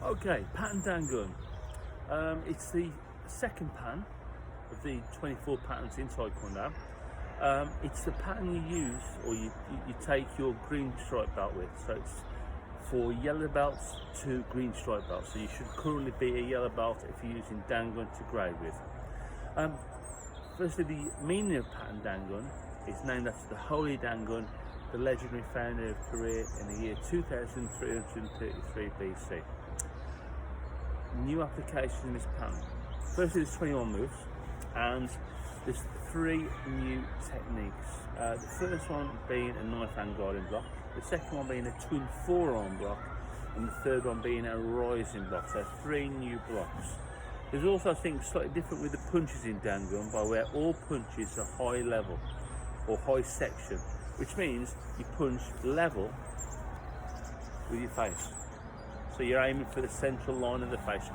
Okay, pattern down gun. It's the second pattern of the 24 patterns in Taekwondo. It's the pattern you use, or you take your green stripe belt with. So it's for yellow belts to green stripe belts. So you should currently be a yellow belt if you're using down gun to grade with. Firstly, the meaning of pattern down gun is named after the Holy Dangun, the legendary founder of Korea in the year 2333 BC. New applications in this pattern. Firstly, there's 21 moves, and there's 3 new techniques. The first one being a knife hand guarding block, the second one being a twin forearm block, and the third one being a rising block. So 3 new blocks. There's also things slightly different with the punches in Dangun, by where all punches are high level or high section, which means you punch level with your face. So you're aiming for the central line of the face,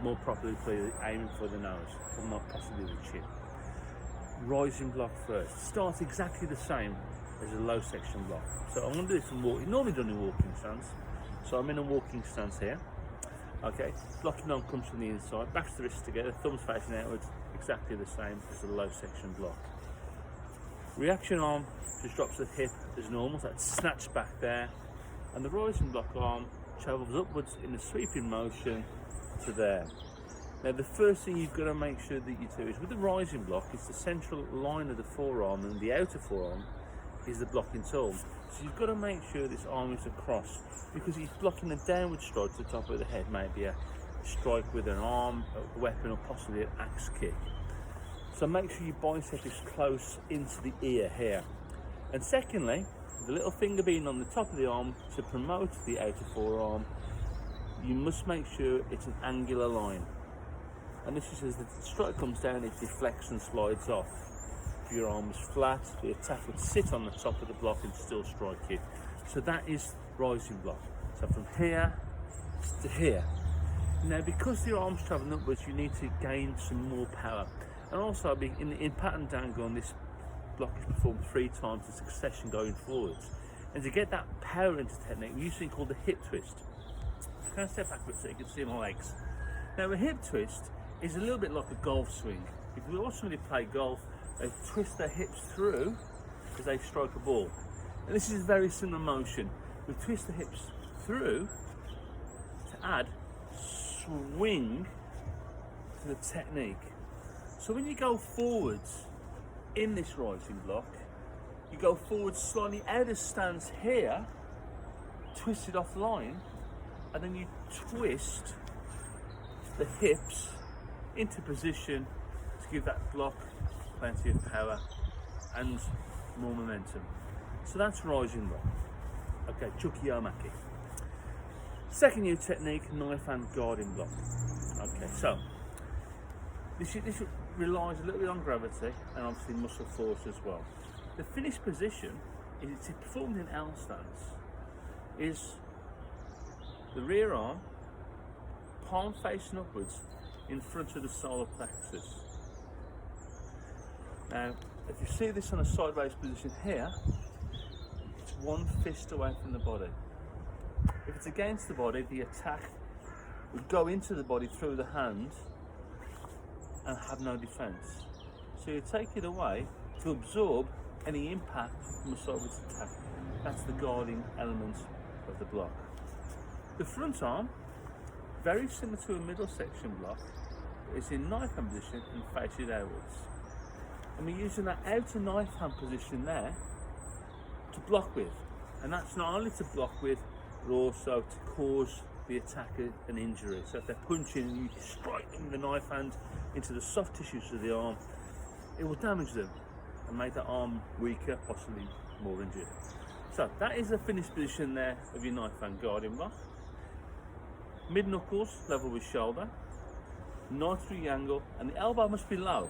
more properly aiming for the nose, or more possibly the chin. Rising block first. Starts exactly the same as a low section block. So I'm going to do this in walking, normally done in walking stance. So I'm in a walking stance here. Okay, blocking arm comes from the inside, backs the wrists together, thumbs facing outwards, exactly the same as a low section block. Reaction arm just drops the hip as normal, so that's snatched back there, and the rising block arm travels upwards in a sweeping motion to there. Now the first thing you've got to make sure that you do is with the rising block, it's the central line of the forearm, and the outer forearm is the blocking tool. So you've got to make sure this arm is across, because he's blocking a downward strike to the top of the head, maybe a strike with an arm, a weapon, or possibly an axe kick. So make sure your bicep is close into the ear here. And secondly, the little finger being on the top of the arm to promote the outer forearm, you must make sure it's an angular line. And this is as the strike comes down, it deflects and slides off. If your arm is flat, the attack would sit on the top of the block and still strike you. So that is rising block. So from here to here. Now because your arm's travelling upwards, you need to gain some more power. And also in pattern Dangun, this block is performed 3 times in succession going forwards. And to get that power into technique, we use something called the hip twist. I'm going to step backwards so you can see my legs. Now a hip twist is a little bit like a golf swing. If you watch somebody play golf, they twist their hips through as they strike a ball. And this is a very similar motion. We twist the hips through to add swing to the technique. So when you go forwards in this rising block, you go forward slightly out of stance here, twist it offline, and then you twist the hips into position to give that block plenty of power and more momentum. So that's rising block. Okay, Chukuyomaki. Second new technique, knife hand guarding block. Okay, so this relies a little bit on gravity and obviously muscle force as well. The finished position is it's performed in L stance. Is the rear arm, palm facing upwards in front of the solar plexus. Now, if you see this on a sideways position here, it's 1 fist away from the body. If it's against the body, the attack would go into the body through the hand and have no defence. So you take it away to absorb any impact from a sideways attack. That's the guarding element of the block. The front arm, very similar to a middle section block, is in knife hand position and faces outwards. And we're using that outer knife hand position there to block with. And that's not only to block with, but also to cause the attacker an injury. So if they're punching and you strike them with the knife hand into the soft tissues of the arm, it will damage them and make that arm weaker, possibly more injured. So that is the finished position there of your knife hand guarding block. Mid knuckles level with shoulder, 90-degree angle, and the elbow must be low,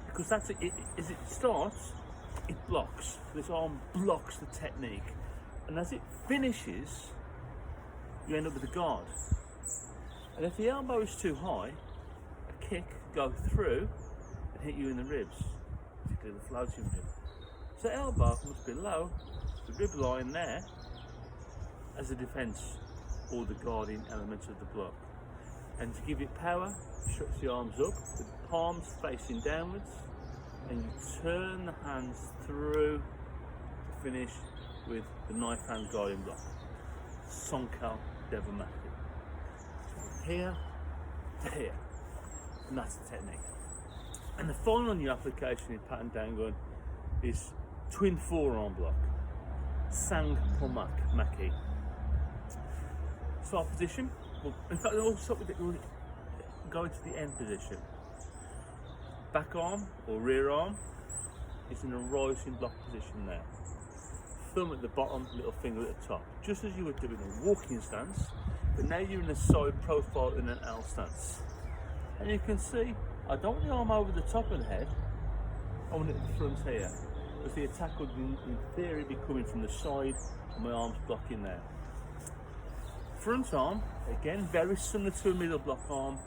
because that's it. As it starts, it blocks. This arm blocks the technique, and as it finishes, you end up with a guard. And if the elbow is too high, a kick go through and hit you in the ribs, particularly the floating rib. So the elbow must be low, the rib line there, as a defence, all the guarding elements of the block. And to give it power, stretch the arms up with the palms facing downwards, and you turn the hands through to finish with the knife hand guarding block. Sonkal Devamaki. From here to here. And that's the technique. And the final new application in Pattern Dangun is twin forearm block. Sang Pomak Maki. Start position. Well, in fact, we'll start with go into the end position. Back arm or rear arm is in a rising block position there. Thumb at the bottom, little finger at the top. Just as you would do in a walking stance, but now you're in a side profile in an L stance. And you can see, I don't want the arm over the top of the head, I want it at the front here. Because the attack would, in theory, be coming from the side and my arm's blocking there. Front arm, again, very similar to a middle block arm,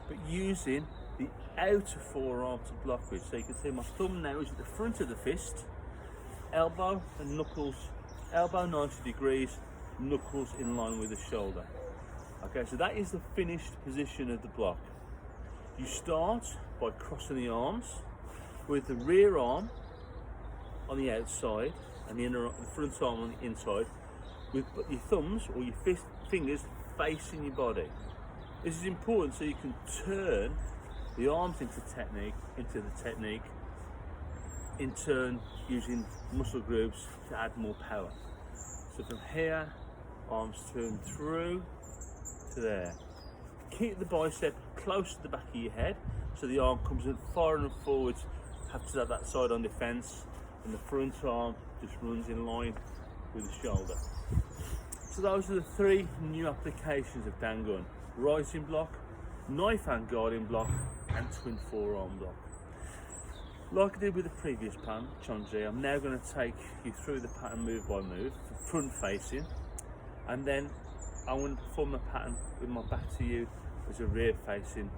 but using the outer forearm to block with. So you can see my thumb now is at the front of the fist, elbow and knuckles, elbow 90 degrees, knuckles in line with the shoulder. Okay, so that is the finished position of the block. You start by crossing the arms with the rear arm on the outside and the front arm on the inside, with your thumbs or your fingers facing your body. This is important so you can turn the arms into the technique, in turn using muscle groups to add more power. So from here, arms turn through to there. Keep the bicep close to the back of your head so the arm comes in far and forwards, have to have that side on defense, and the front arm just runs in line with the shoulder. So those are the three new applications of Dangun: rising block, knife hand guarding block, and twin forearm block. Like I did with the previous pattern, Chonji, I'm now going to take you through the pattern move by move, front facing, and then I'm going to perform the pattern with my back to you as a rear facing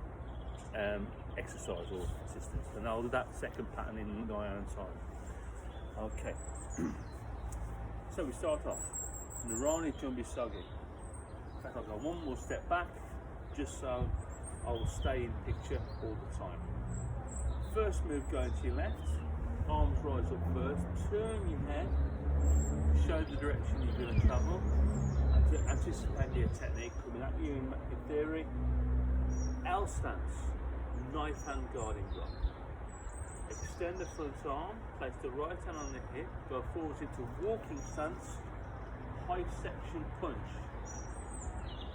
exercise or assistance. And I'll do that second pattern in my own time. Okay. So we start off. Narani Jumbi Sogi. In fact, I'll go one more step back just so I will stay in picture all the time. First move going to your left, arms rise up first, turn your head, show the direction you're going to travel, and to anticipate your technique coming at you in theory. L stance, knife hand guarding block. Extend the front arm, place the right hand on the hip, go forwards into walking stance, high section punch.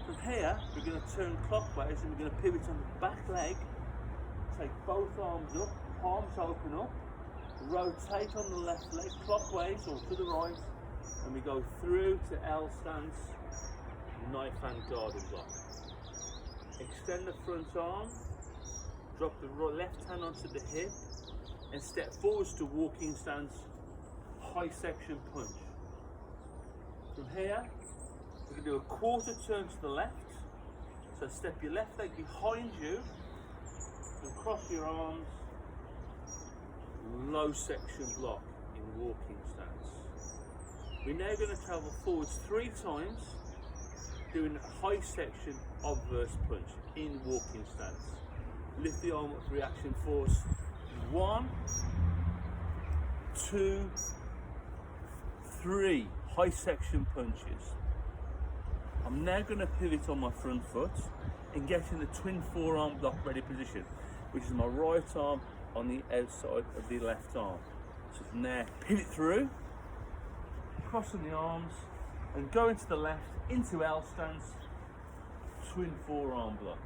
From here, we're going to turn clockwise and we're going to pivot on the back leg. Take both arms up, palms open up, rotate on the left leg clockwise or to the right, and we go through to L stance, knife hand guarding block. Extend the front arm, drop the left hand onto the hip, and step forwards to walking stance, high section punch. From here, we can do a quarter turn to the left, so step your left leg behind you, and cross your arms, low section block in walking stance. We're now going to travel forwards 3 times, doing a high section obverse punch in walking stance. Lift the arm up for reaction force. 1, 2, 3 high section punches. I'm now going to pivot on my front foot and get in the twin forearm block ready position, which is my right arm on the outside of the left arm. So from there, pivot through, crossing the arms, and go into the left, into L stance, twin forearm block.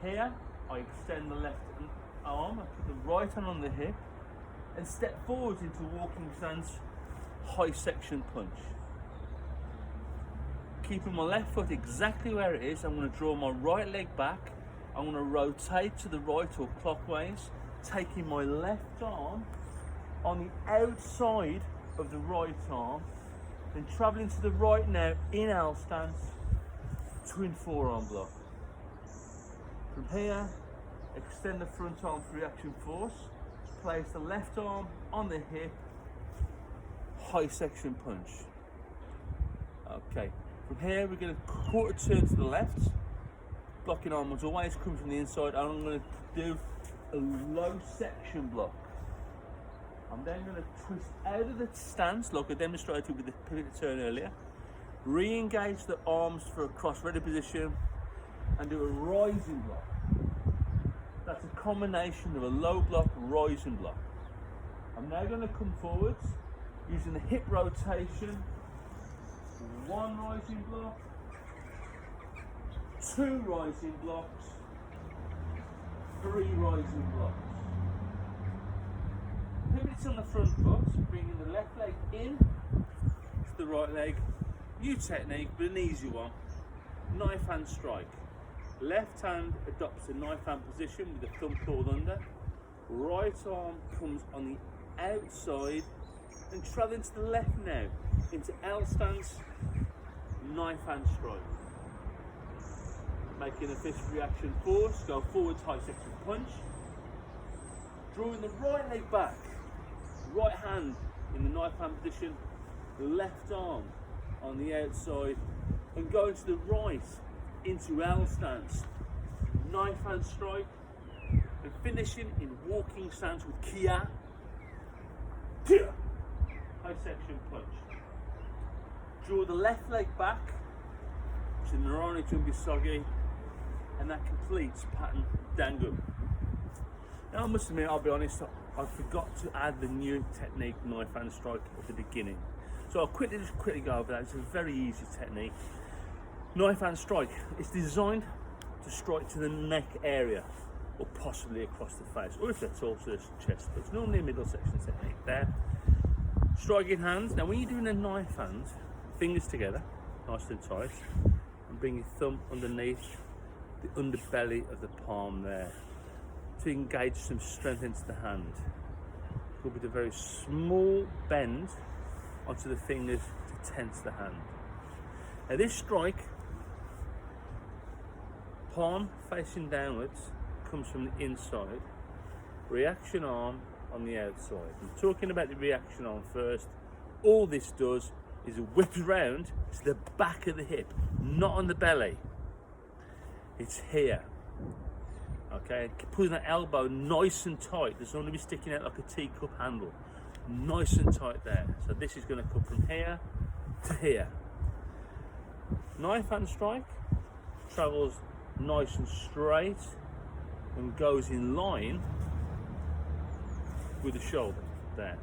Here, I extend the left arm, I put the right hand on the hip, and step forwards into walking stance, high section punch. Keeping my left foot exactly where it is, I'm going to draw my right leg back. I'm going to rotate to the right or clockwise, taking my left arm on the outside of the right arm, then travelling to the right now in L stance, twin forearm block. From here, extend the front arm for reaction force, place the left arm on the hip, high section punch. Okay, From here we're going to quarter turn to the left. Blocking arm was always coming from the inside, and I'm going to do a low section block. I'm then going to twist out of the stance like I demonstrated with the pivot turn earlier. Re-engage the arms for a cross ready position and do a rising block. That's a combination of a low block, rising block. I'm now going to come forwards using the hip rotation. One rising block, two rising blocks, three rising blocks. Pivots on the front foot, bringing the left leg in to the right leg. New technique, but an easy one. Knife hand strike. Left hand adopts a knife hand position with the thumb pulled under. Right arm comes on the outside and traveling to the left now into L stance. Knife hand strike. Making a fist reaction force, go forwards, high section punch. Drawing the right leg back, right hand in the knife hand position, left arm on the outside, and going to the right into L stance. Knife hand strike, and finishing in walking stance with Kia. High section punch. Draw the left leg back to Narani Jumbisagi, and that completes pattern Dangun. Now I must admit, I'll be honest, I forgot to add the new technique knife hand strike at the beginning. So I'll quickly go over that. It's a very easy technique. Knife hand strike. It's designed to strike to the neck area or possibly across the face, or if that's also the chest, but it's normally a middle section technique there. Striking hands. Now when you're doing a knife hand, fingers together, nice and tight, and bring your thumb underneath the underbelly of the palm there to engage some strength into the hand. Go with a very small bend onto the fingers to tense the hand. Now this strike, palm facing downwards, comes from the inside, reaction arm on the outside. I'm talking about the reaction arm first. All this does is it whips around to the back of the hip, not on the belly. It's here. Okay, pulling that elbow nice and tight. There's only be sticking out like a teacup handle. Nice and tight there. So this is going to come from here to here. Knife hand strike travels nice and straight and goes in line with the shoulder there.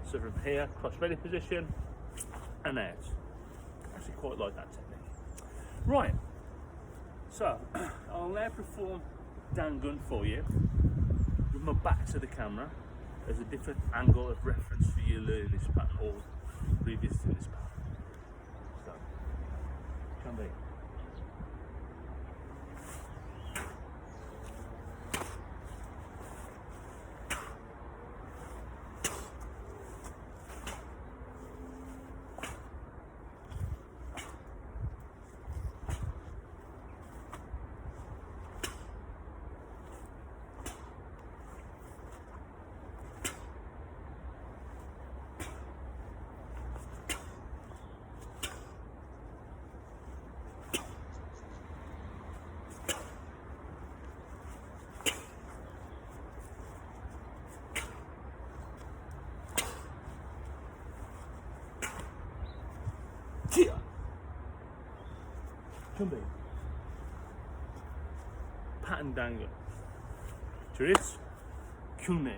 So from here, cross ready position and out. I actually quite like that technique. Right, so I'll now perform Dangun for you with my back to the camera. There's a different angle of reference for you learning this pattern or revisiting this pattern. So, can be. Kia. Come in. Pattern Dangun. Juris. Kune.